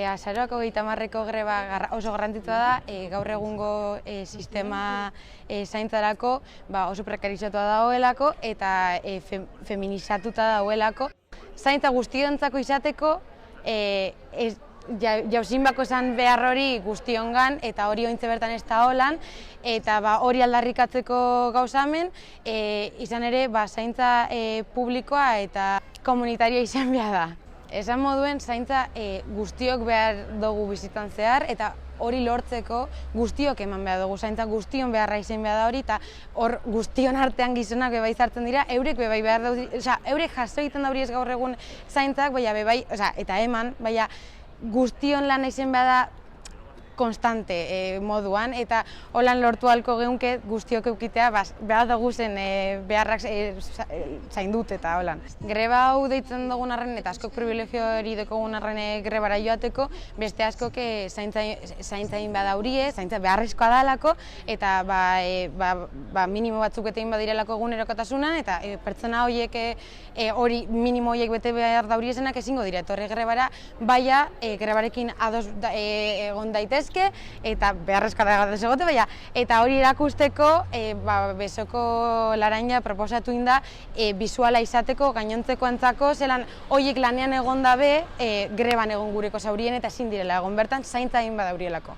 Azaroak 30ko greba oso garrantzitsua da, gaur egungo sistema zaintzarako oso prekarizatua dagoelako eta feminizatuta dagoelako. Zaintza guztiontzako izateko, jauzin bako esan behar hori guztiongan eta hori ointze bertan ez da holan, eta hori aldarrikatzeko gauza hemen, izan ere zaintza publikoa eta komunitarioa izan behar da. Esan moduen, zaintza guztiok behar dugu bizitzan zehar, eta hori lortzeko guztiok eman behar dugu, zaintza guztion beharra izan behar da hori, eta hor guztion artean gizonak bebai zartzen dira, eurek bebai behar dugu, eurek jaso egiten da hori ez gaur egun zaintzak, bebai, eta eman, guztion lan izan behar da konstante moduan, eta holan lortu ahalko geunke guztiok eukitea behar dugu zen beharrak zaindut eta holan. Greba hau deitzen dugun arren eta askok privilegio hori dekogun arren grebara joateko, beste askok zaintza egin badaurie, zaintza beharrezkoa dalako, eta minimo batzuk eta egin badirelako egunerokotasunan, eta pertsona horiek hori minimo horiek bete behar dauriezenak ezingo dira etorri grebara, baina grebarekin ados egon daitez, eta beharrezkoa da egote, eta hori erakusteko bezoko laraina proposatu inda bisuala izateko gainontzekoentzako, zelan horiek lanean egon dabe greban egon gureko zaurien eta ezin direla egon bertan zaintza egin badaurielako.